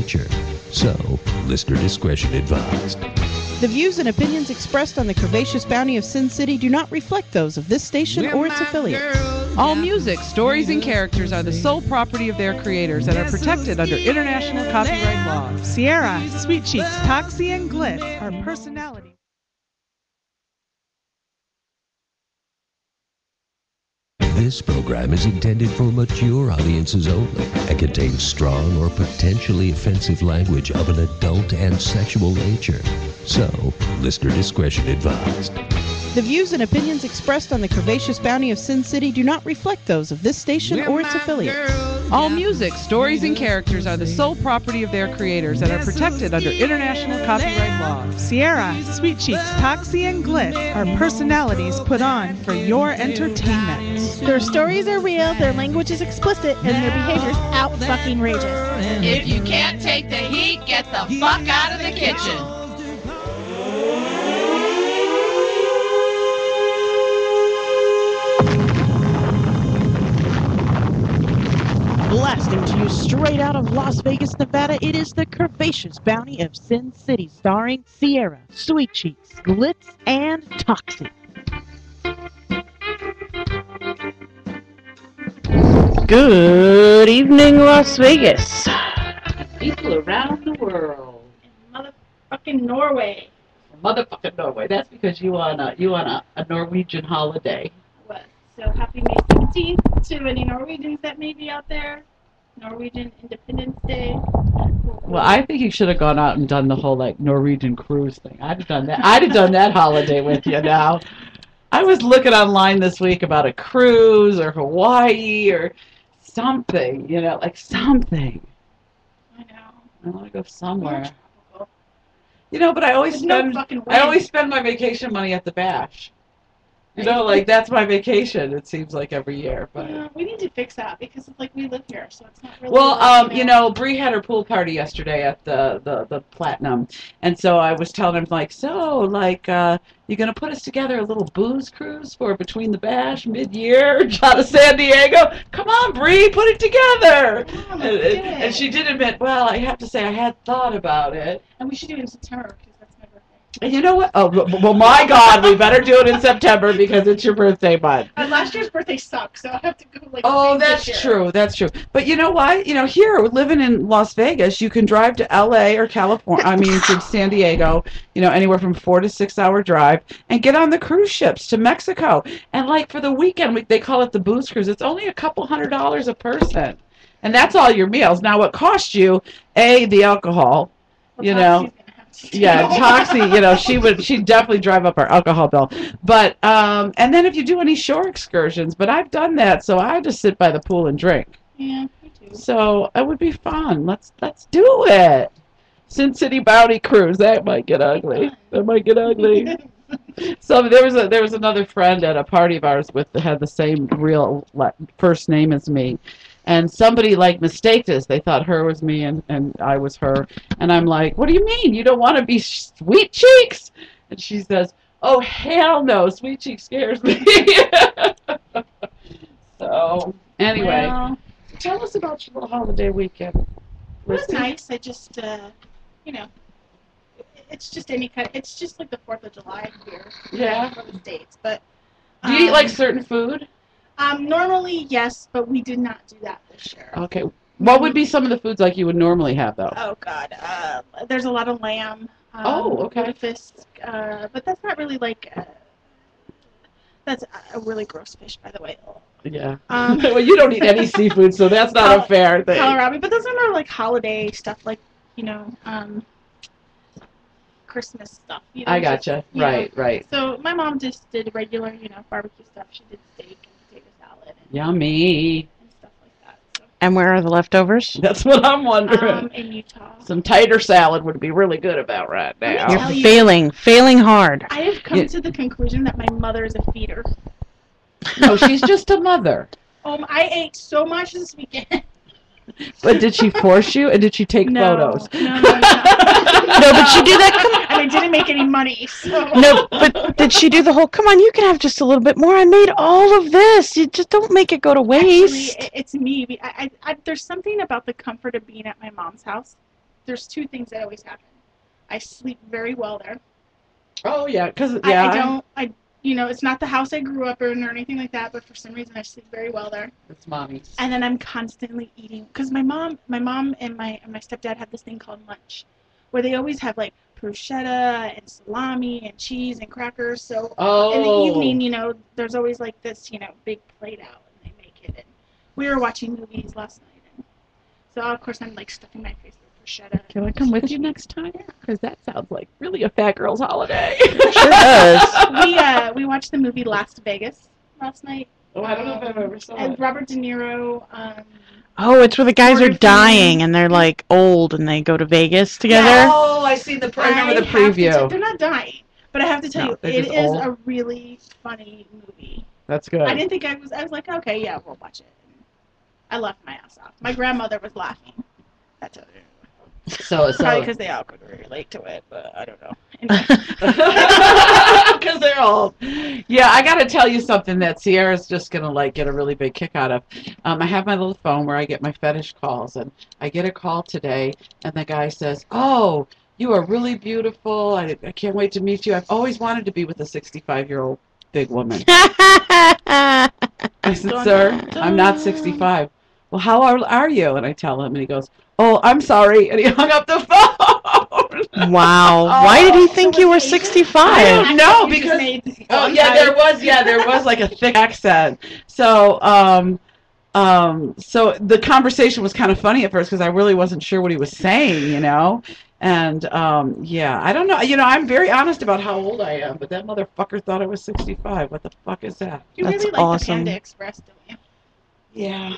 nature. So, listener discretion advised. The views and opinions expressed on the Curvaceous Bounty of Sin City do not reflect those of this station or its affiliates. All music, stories, and characters are the sole property of their creators and are protected under international copyright law. Sierra, Sweet Cheeks, Toxie, and Glitz are personalities. This program is intended for mature audiences only and contains strong or potentially offensive language of an adult and sexual nature. So, listener discretion advised. The views and opinions expressed on the Curvaceous Bounty of Sin City do not reflect those of this station or its affiliates. All music, stories, and characters are the sole property of their creators and are protected under international copyright law. Sierra, Sweet Cheeks, Toxie, and Glitz are personalities put on for your entertainment. Their stories are real, their language is explicit, and their behavior's out-fucking-rageous. If you can't take the heat, get the fuck out of the kitchen. Blasting to you straight out of Las Vegas, Nevada, it is the Curvaceous Bounty of Sin City, starring Sierra, Sweet Cheeks, Glitz, and Toxie. Good evening, Las Vegas. People around the world. Motherfucking Norway. Motherfucking Norway. That's because you on a Norwegian holiday. What? So happy May 17th to any Norwegians that may be out there. Norwegian Independence Day. Well, I think you should have gone out and done the whole like Norwegian cruise thing. I'd have done that. I'd have done that holiday with you now. I was looking online this week about a cruise or Hawaii or something, you know, like something. I know. I want to go somewhere. You know, but I always spend my vacation money at the Bash. You know, like that's my vacation. It seems like every year, but yeah, we need to fix that because like we live here, so it's not really. Well, you know, Bree had her pool party yesterday at the Platinum, and so I was telling him like, so like, you're gonna put us together a little booze cruise for between the Bash mid-year out of San Diego? Come on, Bree, put it together. And she did admit, well, I have to say I had thought about it, and we should do it in September. And you know what? Oh, well, my God, we better do it in September because it's your birthday month. Last year's birthday sucked, so I have to go like. Oh, that's true. That's true. But you know what? You know, here living in Las Vegas, you can drive to L.A. or California. I mean, to San Diego. You know, anywhere from 4 to 6 hour drive, and get on the cruise ships to Mexico. And like for the weekend, they call it the booze cruise. It's only $200 a person, and that's all your meals. Now, what costs you? The alcohol. Well, you know. Yeah, Toxie, you know, she'd definitely drive up our alcohol bill. But and then if you do any shore excursions, but I've done that, so I just sit by the pool and drink. Yeah, me too. So it would be fun. Let's do it. SinCityBounty cruise. That might get ugly. So there was another friend at a party of ours had the same real first name as me. And somebody, like, mistaked us. They thought her was me and I was her. And I'm like, what do you mean? You don't want to be Sweet Cheeks? And she says, oh, hell no. Sweet Cheeks scares me. So, anyway. Well, tell us about your little holiday weekend. It was nice. I just, you know, it's just it's just like the 4th of July here. Yeah. For the States. But, do you eat, like, certain food? Normally, yes, but we did not do that this year. Okay. What would be some of the foods like you would normally have, though? Oh, God. There's a lot of lamb. Okay. Fish, but that's not really like... that's a really gross fish, by the way. Yeah. Well, you don't eat any seafood, so that's not a fair thing. Kohlrabi, but those are more like holiday stuff, like, you know, Christmas stuff. You know, I gotcha. Right. So my mom just did regular, you know, barbecue stuff. She did steak and potato salad. And, yummy. And stuff like that. So. And where are the leftovers? That's what I'm wondering. In Utah. Some tater salad would be really good about right now. You're failing hard. I have come to the conclusion that my mother is a feeder. No, she's just a mother. I ate so much this weekend. But did she force you, and did she take photos? No. No, but she did that. And I didn't make any money. So. No, but did she do the whole, come on, you can have just a little bit more. I made all of this. You just don't make it go to waste. Actually, it's me. There's something about the comfort of being at my mom's house there's two things that always happen. I sleep very well there. Oh yeah, because it's not the house I grew up in or anything like that, but for some reason I sleep very well there. It's mommy's. And then I'm constantly eating because my mom and my stepdad have this thing called lunch, where they always have like bruschetta and salami and cheese and crackers. So in the evening, there's always like this, big plate out, and they make it. And we were watching movies last night, and so of course I'm like stuffing my face with bruschetta. Can I come with you next time? Because that sounds like really a fat girl's holiday. Sure does. We watched the movie Las Vegas last night. Oh, I don't know if I've ever saw And it. Robert De Niro. Oh, it's where the guys are Morgan dying Freeman. and they're like old and they go to Vegas together. Oh, I see the. I remember the have to preview. they're not dying, but I have to tell No, you, they're it just is old. a really funny movie. That's good. I didn't think I was like, okay, yeah, we'll watch it. I laughed my ass off. My grandmother was laughing. That's it. So Probably because they all could relate to it, but I don't know. because they're old. Yeah, I got to tell you something that Sierra's just gonna like get a really big kick out of. I have my little phone where I get my fetish calls, and I get a call today, and the guy says, "Oh, you are really beautiful. I can't wait to meet you. I've always wanted to be with a 65-year-old big woman." I said, "Sir, I'm not 65." "Well, how are you?" And I tell him, and he goes, "Oh, I'm sorry," and he hung up the phone. Wow. Why did he think you were 65? I don't know, You just because made- oh yeah, there was like a thick accent. So so the conversation was kind of funny at first because I really wasn't sure what he was saying, And yeah, I don't know. I'm very honest about how old I am, but that motherfucker thought I was 65. What the fuck is that? You That's really like awesome. the Panda Express, don't you? Yeah.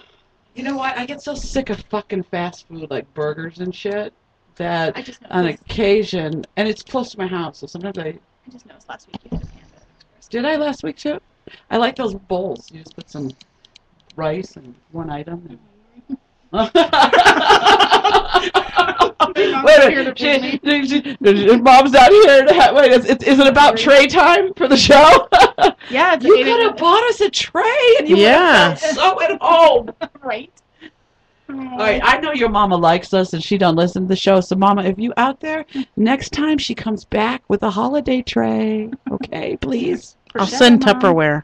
You know what? I get so sick of fucking fast food, like burgers and shit, that I just know. on occasion, and it's close to my house, so sometimes I just noticed last week you had a Panda Express. did I last week too? I like those bowls. You just put some rice and one item. Wait a minute. Mom's not here to have, wait, is it about tray time for the show? Yeah, it's You could have bought us a tray and you Yeah. would have so at home. right. All right, I know your mama likes us and she don't listen to the show. So, Mama, if you out there, next time she comes back with a holiday tray, okay, please. I'll send Mom. Tupperware.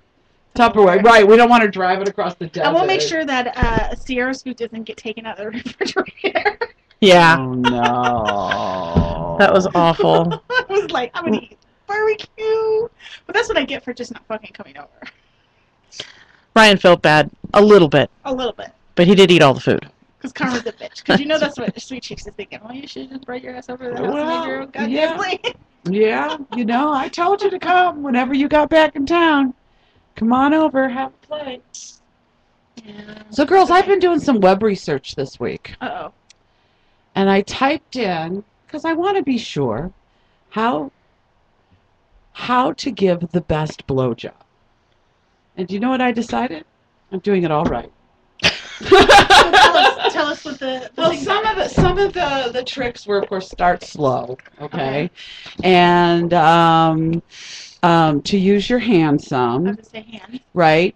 Tupperware, right? We don't want her driving across the desert. I will make sure that Sierra Scoot doesn't get taken out of the refrigerator. Yeah. Oh no. That was awful. I was like, I'm gonna eat barbecue, but that's what I get for just not fucking coming over. Ryan felt bad. A little bit. A little bit, But he did eat all the food. because Karma's a bitch. Because that's what Sweet Cheeks is thinking. Well, you should just bring your ass over to the house Well, and make your own goddamn yeah. plate. Yeah, I told you to come whenever you got back in town. Come on over, have a play. Yeah. So, girls, I've been doing some web research this week. Uh-oh. And I typed in, because I want to be sure, how to give the best blowjob. And do you know what I decided? I'm doing it all right. Tell us what the Well, things some are. of the tricks were, of course, start slow, okay? And to use your hand I some, was gonna say hand. right?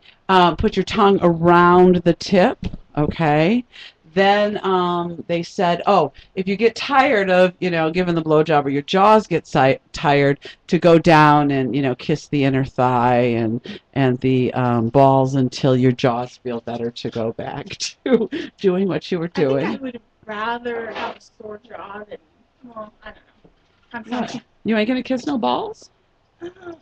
Put your tongue around the tip, okay? Then they said, oh, if you get tired of, giving the blowjob or your jaws get tired, to go down and, kiss the inner thigh and the balls until your jaws feel better to go back to doing what you were I doing. think I would rather have a sore jaw than, well, I don't know. I'm sorry. You ain't going to kiss no balls? Not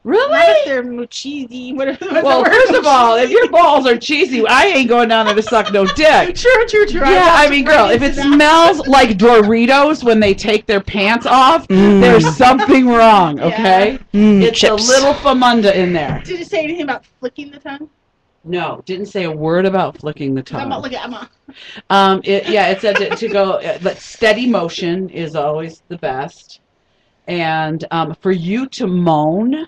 Really? if they're cheesy. What's the Well, word? first of all, if your balls are cheesy, I ain't going down there to suck no dick. True. Yeah, I mean, girl, if it smells like Doritos when they take their pants off, there's something wrong, okay? It's Chips. a little famunda in there. Did it say anything about flicking the tongue? No, didn't say a word about flicking the I'm not tongue. looking at Emma. It said to go, but steady motion is always the best. And for you to moan,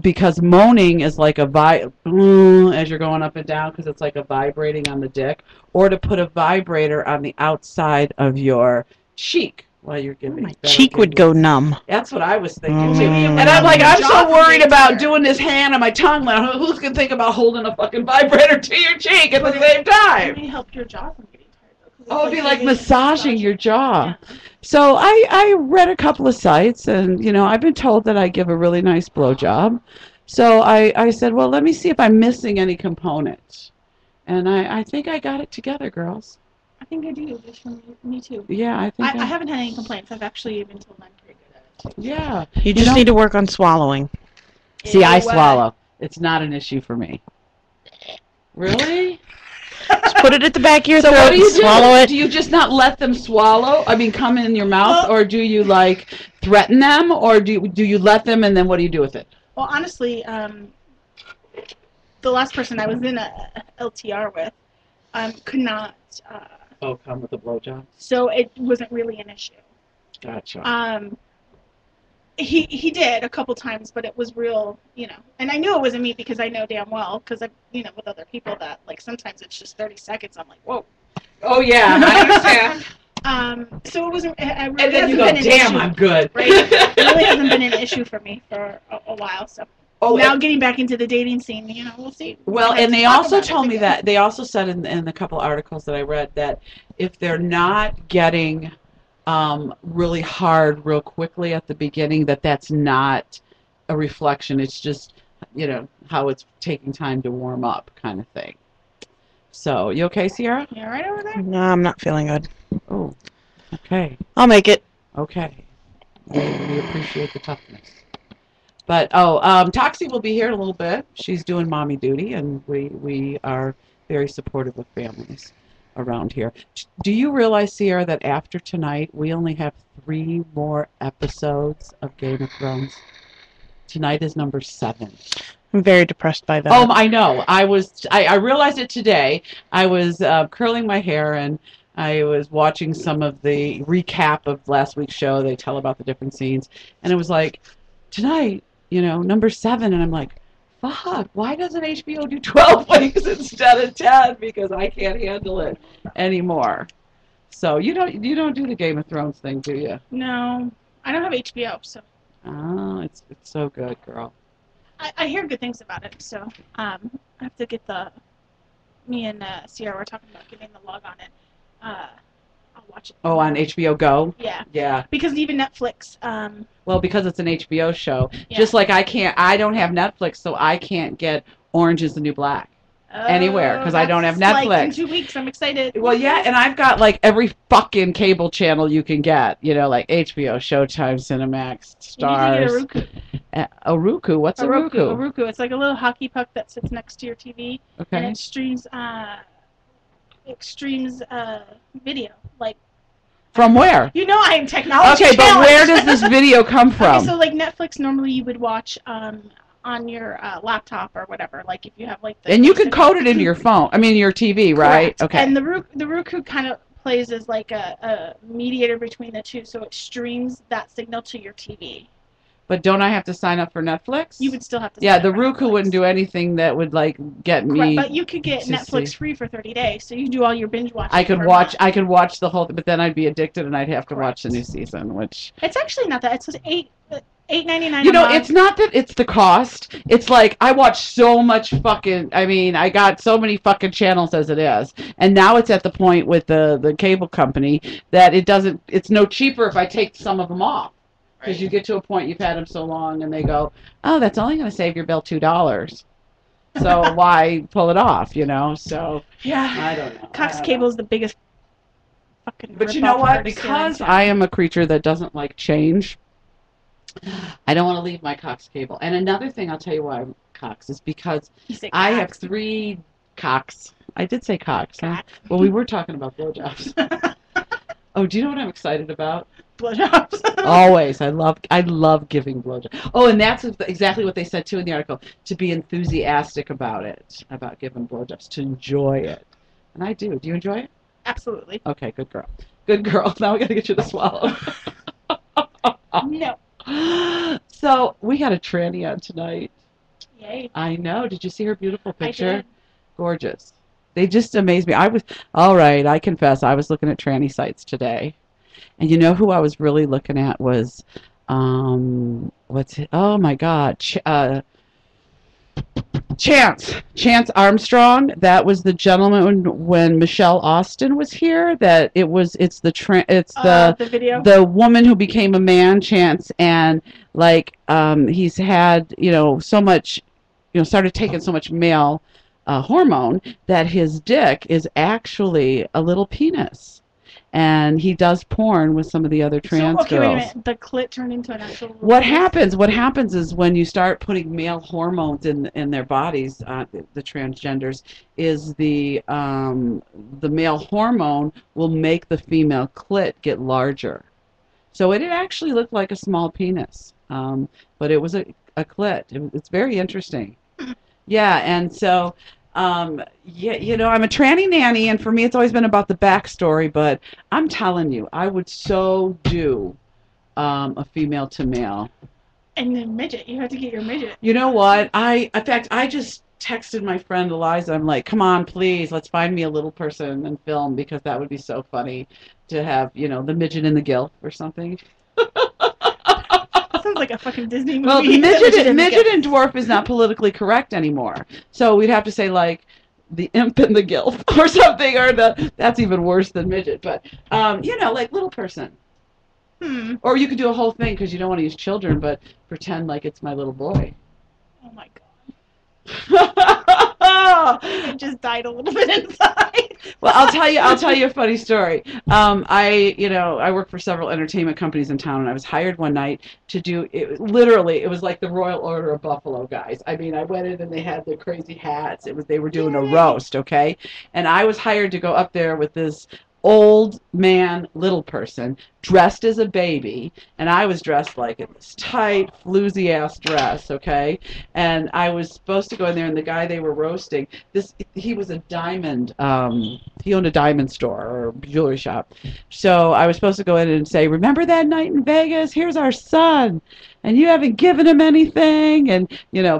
because moaning is like a as you're going up and down, because it's like a vibrating on the dick, or to put a vibrator on the outside of your cheek while you're giving. My cheek would go numb. That's what I was thinking too. Mm. And I'm like, I'm so Jaw worried can get about tired. doing this hand on my tongue. Now, who's gonna think about holding a fucking vibrator to your cheek at the same It time? may help your jaw from getting tired, though. Oh, it'd be like giving massaging your jaw. Yeah. So I read a couple of sites, and I've been told that I give a really nice blowjob. So I said, well, let me see if I'm missing any components. And I think I got it together, girls. I think I do. Just for me too. Yeah, I think I haven't had any complaints. I've actually been told I'm pretty good at it. Yeah. You just need to work on swallowing. See, I swallow. It's not an issue for me. Really? Just put it at the back of your So throat what do you and swallow it. Do you just not let them swallow? I mean, come in your mouth, or do you like threaten them, or do you let them, and then what do you do with it? Well, honestly, the last person I was in a LTR with could not. Come with a blowjob. So it wasn't really an issue. Gotcha. He did a couple times, but it was real, and I knew it wasn't me because I know damn well, because I, with other people that, like, sometimes it's just 30 seconds. I'm like, whoa. Oh, yeah, I understand. So it wasn't, it really And then hasn't you go, been an damn, issue, I'm good. right? It really hasn't been an issue for me for a while, so. Oh, now getting back into the dating scene, we'll see. Well, and they also told me that, they also said in a couple articles that I read that if they're not getting really hard real quickly at the beginning, that's not a reflection. It's just, how it's taking time to warm up kind of thing. So, you okay, Sierra? You all right over there? No, I'm not feeling good. Oh, okay. I'll make it. Okay. We appreciate the toughness. But, Toxie will be here in a little bit. She's doing mommy duty, and we are very supportive of families around here. Do you realize, Sierra, that after tonight, we only have 3 more episodes of Game of Thrones? Tonight is number 7. I'm very depressed by that. Oh, I know. I realized it today. I was curling my hair, and I was watching some of the recap of last week's show. They tell about the different scenes, and it was like, tonight, number 7, and I'm like, fuck, why doesn't HBO do 12 weeks instead of 10? Because I can't handle it anymore. So you don't do the Game of Thrones thing, do you? No, I don't have HBO, so. Oh, it's so good, girl. I hear good things about it, so I have to get me and Sierra were talking about getting the log on it. I'll watch it. Oh, on HBO Go? Yeah. Yeah. Because even Netflix. Well, because it's an HBO show. Yeah. Just like I don't have Netflix, so I can't get Orange is the New Black anywhere because I don't have Netflix. Like in 2 weeks, I'm excited. Well, yeah, and I've got like every fucking cable channel you can get. Like HBO, Showtime, Cinemax, Stars. You need to get a Roku. What's a Roku? A Roku. It's like a little hockey puck that sits next to your TV, Okay. and it streams video. Like. From where? I am technology. Okay, but where does this video come from? Okay, so like Netflix, normally you would watch on your laptop or whatever. Like if you have like. And you can code it into your phone. I mean your TV, right? Correct. Okay. And the Roku kind of plays as like a mediator between the two, so it streams that signal to your TV. But don't I have to sign up for Netflix? You would still have to. Yeah, sign the up for Roku Netflix. wouldn't do anything that would like get me. Correct, but you could get to Netflix see. free for 30 days, so you do all your binge watching. I could for a watch. month. I could watch the whole, but then I'd be addicted, and I'd have to watch the Correct. new season. Which It's actually not that. It's just $8.99. it's not that it's the cost. It's like I watch so much fucking. I mean, I got so many fucking channels as it is, and now it's at the point with the cable company that it doesn't. It's no cheaper if I take some of them off. Because you get to a point you've had them so long, and they go, "Oh, that's only going to save your bill $2. So why pull it off?" So Yeah. I don't know. Cox Cable is the biggest fucking. But you rip-off know what? of Because stealing. I am a creature that doesn't like change, I don't want to leave my Cox Cable. And another thing, I'll tell you why I'm Cox is because You say I have Cox. 3 Cox. I did say Cox. Huh? Cox. Well, we were talking about blowjobs. Oh, do you know what I'm excited about? Blowjobs. Always. I love giving blowjobs. Oh, and that's exactly what they said too in the article. To be enthusiastic about it, about giving blowjobs, to enjoy it. And I do. Do you enjoy it? Absolutely. Okay, good girl. Good girl. Now we got to get you to swallow. No. So we got a tranny on tonight. Yay. I know. Did you see her beautiful I picture? did. Gorgeous. They just amaze me. I confess, I was looking at tranny sites today. And you know who I was really looking at was, what's it? Oh my God. Chance Armstrong. That was the gentleman when Michelle Austin was here. It's the video. the woman who became a man, Chance, and like he's had so much, started taking so much male hormone that his dick is actually a little penis. And he does porn with some of the other trans okay, girls. Wait a minute. The clit turned into an actual. What happens is when you start putting male hormones in their bodies, the transgenders, is the male hormone will make the female clit get larger. So it actually looked like a small penis, but it was a clit. It's very interesting. Yeah, and so. I'm a tranny nanny, and for me, it's always been about the backstory. But I'm telling you, I would so do a female to male. And then midget, you have to get your midget. You know what? In fact, I just texted my friend Eliza. I'm like, come on, please, let's find me a little person and film, because that would be so funny to have, the midget in the gilf or something. Sounds like a fucking Disney movie. Well, midget and dwarf is not politically correct anymore. So we'd have to say like the imp and the gilf or something, or that's even worse than midget. But like little person. Or you could do a whole thing because you don't want to use children, but pretend like it's my little boy. Oh my god. I just died a little bit inside. Well, I'll tell you a funny story. I work for several entertainment companies in town, and I was hired one night to do it. Literally, it was like the Royal Order of Buffalo guys. I mean, I went in and they had the crazy hats. They were doing a roast, okay? And I was hired to go up there with this old man little person dressed as a baby, and I was dressed like in this tight floozy ass dress, okay? And I was supposed to go in there, and the guy they were roasting, he was a diamond, he owned a diamond store or jewelry shop. So I was supposed to go in and say, remember that night in Vegas? Here's our son, and you haven't given him anything, and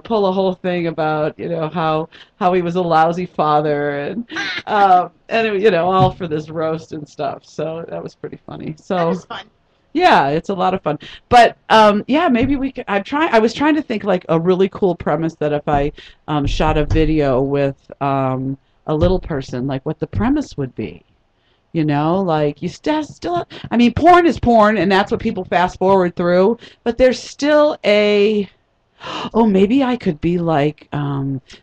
pull a whole thing about how he was a lousy father, and all for this roast and stuff. So that was pretty funny. So that was fun. Yeah, it's a lot of fun. But maybe we could. I was trying to think like a really cool premise that if I shot a video with a little person, like what the premise would be. Like you still. I mean, porn is porn, and that's what people fast forward through. But there's still maybe I could be like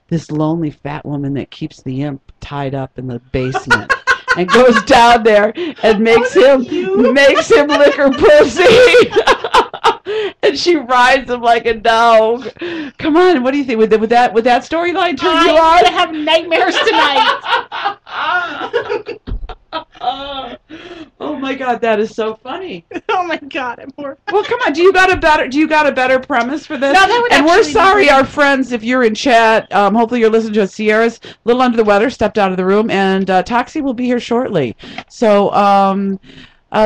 this lonely fat woman that keeps the imp tied up in the basement and goes down there and makes him lick her pussy. And she rides him like a dog. Come on, what do you think? Would that storyline turn you on? I'm gonna have nightmares tonight. Oh my god, that is so funny. Oh my god, I'm horrified. Well, come on, do you got a better premise for this? No, that would. And we're sorry, our friends, if you're in chat. Hopefully you're listening to us. Sierra's a little under the weather, stepped out of the room, and Toxie will be here shortly. So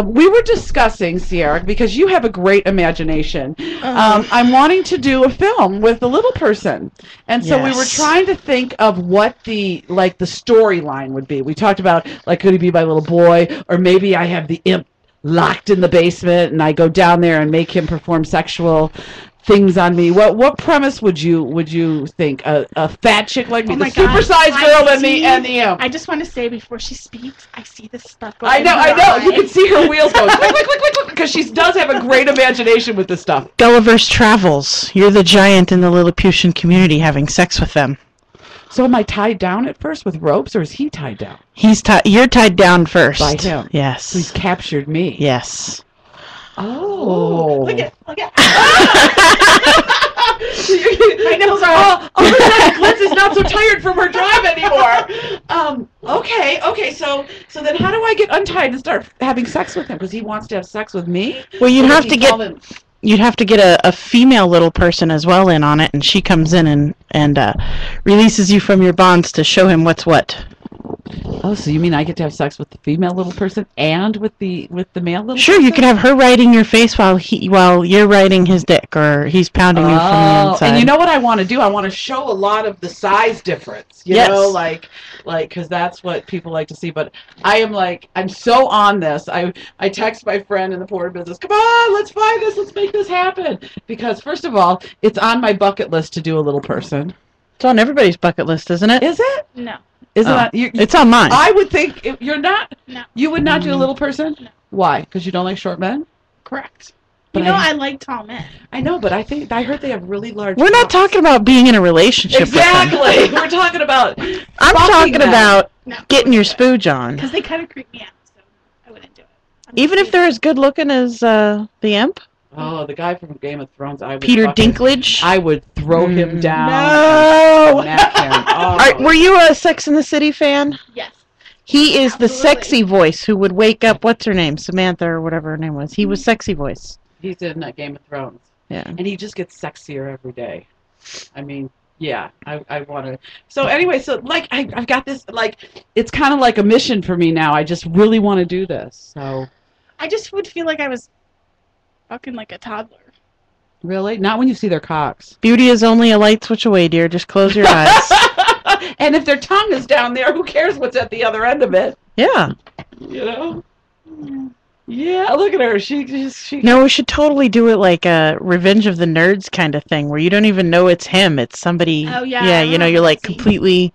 we were discussing, Sierra, because you have a great imagination. I'm wanting to do a film with the little person. And so we were trying to think of what the storyline would be. We talked about, like, could he be my little boy? Or maybe I have the imp locked in the basement and I go down there and make him perform sexual things on me. What premise would you think? A fat chick like me, the supersized girl and the imp. I just want to say before she speaks, I see this stuff going I know. You can see her wheels going click, click, click, click, click, because she does have a great imagination with this stuff. Gulliver's Travels. You're the giant in the Lilliputian community having sex with them. So am I tied down at first with ropes, or is he tied down? You're tied down first. By him. Yes. So he's captured me. Yes. Oh. Look at. My nipples are. Oh my God, Liz is not so tired from her drive anymore. Okay. So then, how do I get untied and start having sex with him? Because he wants to have sex with me. Well, you'd have to get a female little person as well in on it, and she comes in and releases you from your bonds to show him what's what. Oh, so you mean I get to have sex with the female little person and with the male little Sure, person? you could have her riding your face while you're riding his dick, or he's pounding you from the inside. And you know what I want to do? I want to show a lot of the size difference. You know, like because that's what people like to see. But I'm so on this. I text my friend in the porn business, come on, let's find this, let's make this happen. Because first of all, it's on my bucket list to do a little person. It's on everybody's bucket list, isn't it? Is it? No. Is it? Oh. Not, It's on mine. I would think you're not. No. You would not do a little person. No. Why? Because you don't like short men. Correct. But I like tall men. I know, but I heard they have really large. We're not cocks. talking about being in a relationship with them. Exactly. We're talking about. I'm fucking talking them. about No. getting your spooge on. Because they kind of creep me out, so I wouldn't do it. Even if they're as good looking as the imp? Oh, the guy from Game of Thrones. Peter Dinklage? I would throw him down. No! and smack him. Oh. Were you a Sex and the City fan? Yes. He is the Absolutely. sexy voice who would wake up, what's her name? Samantha or whatever her name was. He was sexy voice. He's in Game of Thrones. Yeah. And he just gets sexier every day. I mean, yeah, I want to. So anyway, so like I've got this, like, it's kind of like a mission for me now. I just really want to do this. So. I just would feel like I was fucking like a toddler. Really? Not when you see their cocks. Beauty is only a light switch away, dear. Just close your eyes. And if their tongue is down there, who cares what's at the other end of it? Yeah. You know? Yeah, look at her. She. No, we should totally do it like a Revenge of the Nerds kind of thing, where you don't even know it's him. It's somebody. Oh, yeah, Yeah, I you know, remember you're like that scene. completely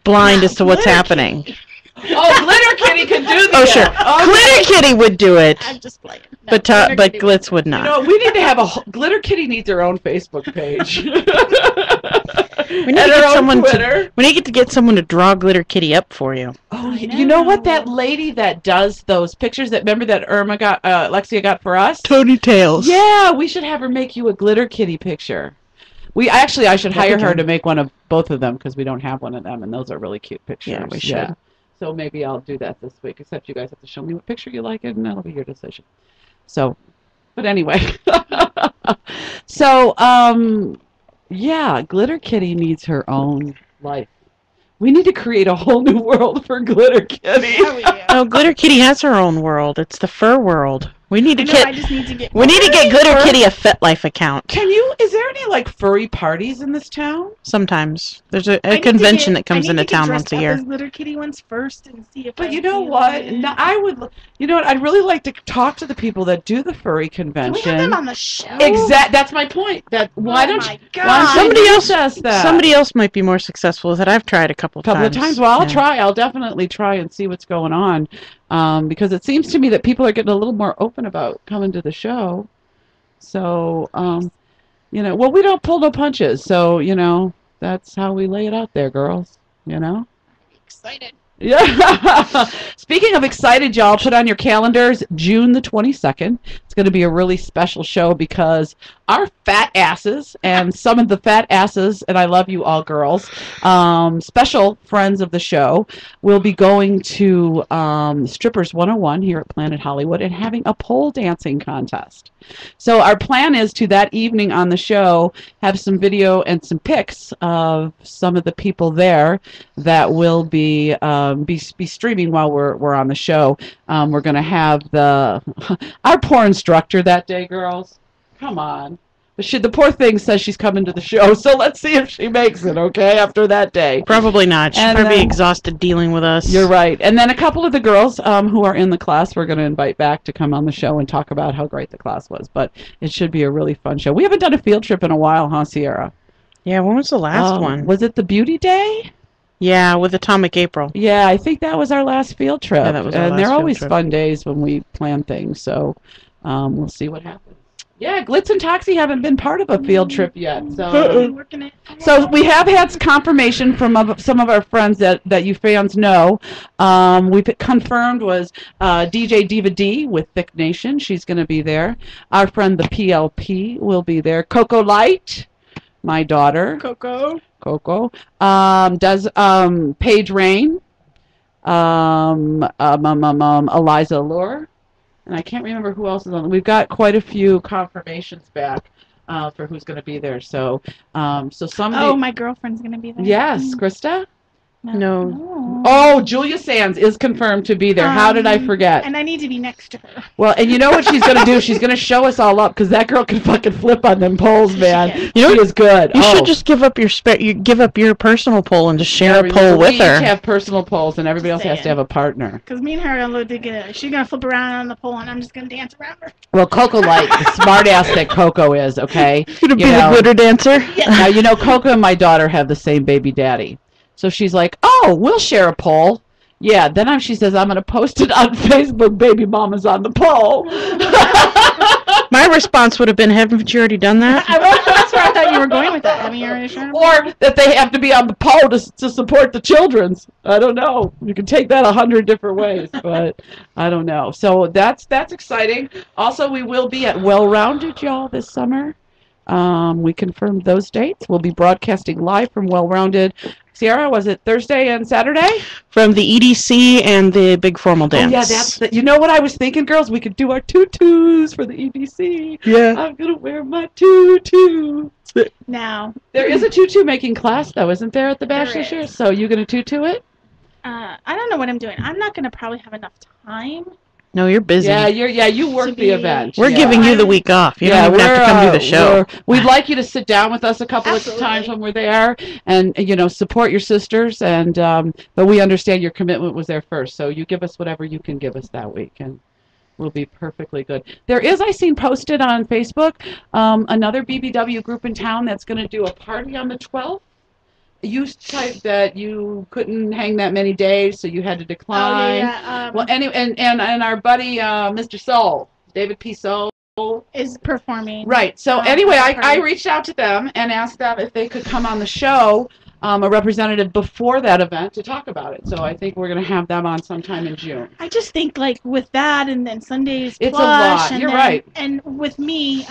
blind as to what's Glitter happening. Kitty. Oh, Glitter Kitty can do that. Oh, sure. Okay. Glitter Kitty would do it, I'm just playing. No, but Glitter Kitty Glitz would You not. know, we need to have Glitter Kitty needs her own Facebook page. We need and to her get own someone Twitter. we need to get someone to draw Glitter Kitty up for you. Oh, I you know what? know. That lady that does those pictures, that remember that Irma got, Lexia got for us? Tony Tails. Yeah, we should have her make you a Glitter Kitty picture. I should hire her to make one of both of them because we don't have one of them, and those are really cute pictures. Yeah, we should. So maybe I'll do that this week, except you guys have to show me what picture you like, and that'll be your decision. So, but anyway. So, yeah, Glitter Kitty needs her own life. We need to create a whole new world for Glitter Kitty. Oh, yeah. Oh, Glitter Kitty has her own world. It's the fur world. We need to I know, get I just need to get. we need to get Glitter Kitty a FetLife account. Is there any, like, furry parties in this town? Sometimes there's a I need to convention get- that comes I need into to get town dressed once a up year. as Glitter Kitty ones first and see if. But I you know feel what? it. No, you know what? I'd really like to talk to the people that do the furry Can we convention. have them on the show? That's my point. Why Oh don't my you? God. Why don't Somebody else does that? Somebody else might be more successful with it. I've tried a couple couple of times. Well, I'll Yeah. try. I'll definitely try and see what's going on, because it seems to me that people are getting a little more open about coming to the show. So, you know, well, we don't pull no punches. So, you know, that's how we lay it out there, girls. You know. Excited. Yeah. Speaking of excited, y'all, put on your calendars June the 22nd. It's going to be a really special show because our fat asses and some of the fat asses, and I love you all girls, special friends of the show, will be going to Strippers 101 here at Planet Hollywood and having a pole dancing contest. So our plan is to that evening on the show have some video and some pics of some of the people there that will be streaming while we're on the show. We're going to have our poor instructor that day, girls. Come on. But the poor thing says she's coming to the show, so let's see if she makes it, okay, after that day. Probably not. She'll And probably be then- exhausted dealing with us. You're right. And then a couple of the girls who are in the class we're going to invite back to come on the show and talk about how great the class was. But it should be a really fun show. We haven't done a field trip in a while, huh, Sierra? Yeah, when was the last one? Was it the Beauty Day? Yeah, with Atomic April. Yeah, I think that was our last field trip. Yeah, that was our and last they're field always trip. fun days when we plan things. So we'll see what happens. Yeah, Glitz and Toxie haven't been part of a field trip yet. So Working it. So we have had confirmation from some of our friends that you fans know. We've confirmed was DJ Diva D with Thick Nation. She's going to be there. Our friend the PLP will be there. Coco Light, my daughter. Coco. Does Paige Rain. Eliza Allure. And I can't remember who else is on. We've got quite a few confirmations back for who's going to be there. So, somebody. Oh, my girlfriend's gonna be there. Yes, Krista. No. Oh, Julia Sands is confirmed to be there. How did I forget? And I need to be next to her. Well, and you know what she's going to do? She's going to show us all up because that girl can fucking flip on them poles, man. She is good. You should just give up your personal pole and just share a pole with her. We each have personal poles, and everybody else has to have a partner. Because me and her are going to get she's going to flip around on the pole, and I'm just going to dance around her. Well, Coco, like the smart ass that Coco is, okay? You're going to be the glitter dancer? Yeah. Now, you know, Coco and my daughter have the same baby daddy. So she's like, oh, we'll share a pole. Yeah, then she says, I'm going to post it on Facebook, baby mama's on the pole. My response would have been, haven't you already done that? That's where I thought you were going with that. Haven't you already shared a pole? Or that they have to be on the pole to support the children's. I don't know. You can take that 100 different ways, but I don't know. So that's exciting. Also, we will be at Well Rounded, y'all, this summer. We confirmed those dates. We'll be broadcasting live from Well Rounded. Sierra, was it Thursday and Saturday? From the EDC and the big formal dance. Oh, yeah, you know what I was thinking, girls? We could do our tutus for the EDC. Yeah. I'm going to wear my tutu. Now. There is a tutu making class, though, isn't there, at the bash this year? So you going to tutu it? I don't know what I'm doing. I'm not going to probably have enough time. No, you're busy. Yeah, you work the event. We're giving you the week off. You don't even have to come do the show. We'd like you to sit down with us a couple of times when we're there and, support your sisters. And but we understand your commitment was there first. So you give us whatever you can give us that week. And we'll be perfectly good. There is, I seen posted on Facebook, another BBW group in town that's going to do a party on the 12th. You typed that you couldn't hang that many days, so you had to decline. Oh, yeah. Well, anyway, and our buddy, Mr. Soul, David P. Soul, is performing. Right. So anyway, I reached out to them and asked them if they could come on the show, a representative before that event to talk about it. So I think we're going to have them on sometime in June. I just think with that and then Sundays it's Plush, a lot. You're right. And with me,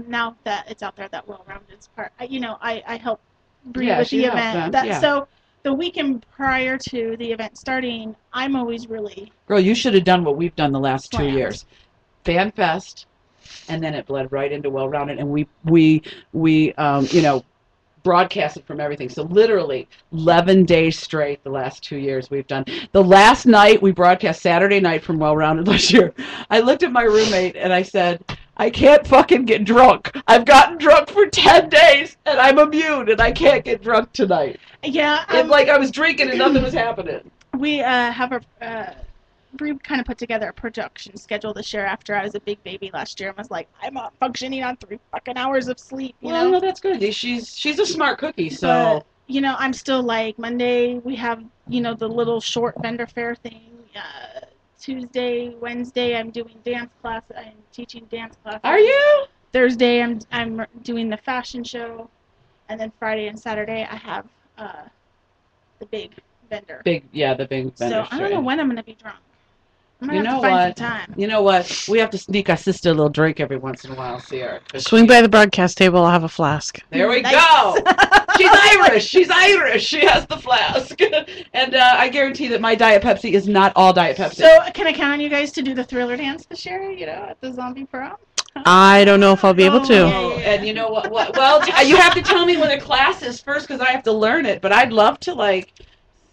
now that it's out there, that well-rounded part, I help Bree with the event. So the weekend prior to the event starting, I'm always really... Girl, you should have done what we've done the last 2 years. Fan Fest, and then it bled right into Well Rounded, and we broadcasted from everything. So literally 11 days straight the last 2 years we've done. The last night we broadcast Saturday night from Well Rounded last year. I looked at my roommate and I said, I can't fucking get drunk. I've gotten drunk for 10 days and I'm immune and I can't get drunk tonight. Yeah. It's like I was drinking and nothing was happening. We have Bree kind of put together a production schedule this year after I was a big baby last year and was like, I'm functioning on 3 fucking hours of sleep. You know? No, that's good. She's a smart cookie, so. But, I'm still like, Monday we have, the little short vendor fair thing. Tuesday, Wednesday, I'm doing dance class. I'm teaching dance classes. Are you? Thursday, I'm doing the fashion show, and then Friday and Saturday, I have the big vendor. The big vendor. So I don't know when I'm gonna be drunk. I'm gonna have to find some time. You know what? We have to sneak our sister a little drink every once in a while, Sierra. Swing by the broadcast table. I'll have a flask. There we go. She's Irish. She's Irish. She has the flask. And I guarantee that my Diet Pepsi is not all Diet Pepsi. So can I count on you guys to do the Thriller dance this year, at the zombie prom? I don't know if I'll be able to. Yeah. And you know what? Well, you have to tell me when the class is first because I have to learn it. But I'd love to,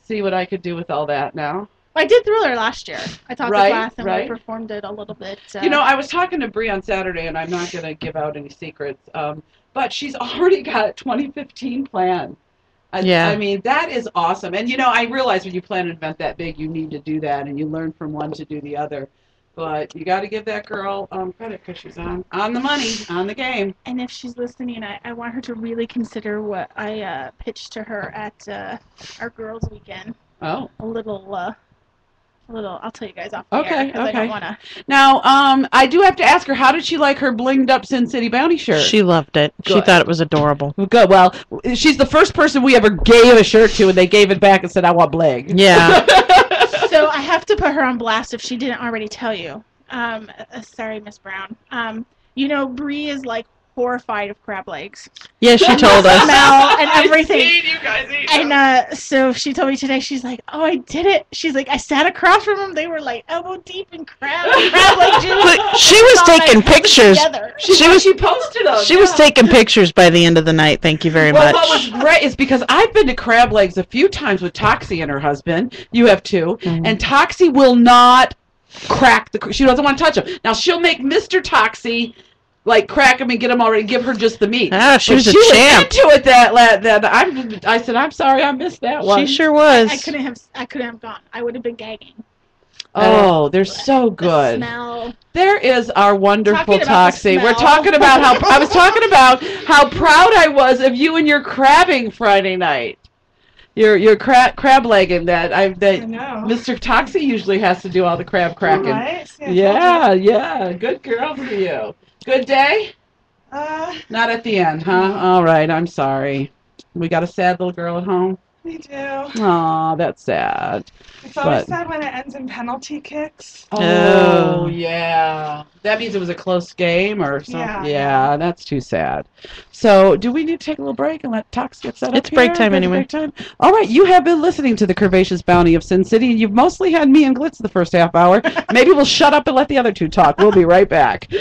see what I could do with all that now. I did Thriller last year. I taught the class and we performed it a little bit. I was talking to Bree on Saturday, and I'm not going to give out any secrets, but she's already got a 2015 plan. I mean, that is awesome. And, I realize when you plan an event that big, you need to do that, and you learn from one to do the other. But you got to give that girl credit because she's on the money, on the game. And if she's listening, I want her to really consider what I pitched to her at our girls' weekend. Oh. A little, I'll tell you guys off the air because I don't want to. Now, I do have to ask her, how did she like her blinged up SinCityBounty shirt? She loved it. Good. She thought it was adorable. Good. Well, she's the first person we ever gave a shirt to, and they gave it back and said, I want bling. Yeah. So I have to put her on blast if she didn't already tell you. Sorry, Miss Brown. Bree is horrified of crab legs. Yeah, she told us. Smell and everything. You guys eat them. And so she told me today, she's like, oh, I did it. She's like, I sat across from them. They were like elbow deep in crab leg juice. But she was taking pictures. She posted them. She was taking pictures by the end of the night. Thank you very much. What was great is because I've been to crab legs a few times with Toxie and her husband. You have too. Mm-hmm. And Toxie will not crack she doesn't want to touch them. Now she'll make Mr. Toxie like crack them and get them already, give her just the meat. Ah, she was a Was champ. into it I said, I'm sorry, I missed that one. She sure was. I couldn't have gone. I would have been gagging. Oh, they're so good. The smell. There is our wonderful Toxie. We're smell. talking about I was talking about how proud I was of you and your crabbing Friday night. Your crab legging that I know. Mr. Toxie usually has to do all the crab cracking. Right? See, I told you. Yeah. Good girl for you. Good day? Not at the end, huh? All right, I'm sorry. We got a sad little girl at home? We do. Aw, that's sad. It's always sad when it ends in penalty kicks. Oh, yeah. That means it was a close game or something. Yeah, that's too sad. So, do we need to take a little break and let Tox get set up It's break time anyway. Break time? All right, you have been listening to the Curvaceous Bounty of Sin City, and you've mostly had me and Glitz the first half hour. Maybe we'll shut up and let the other two talk. We'll be right back.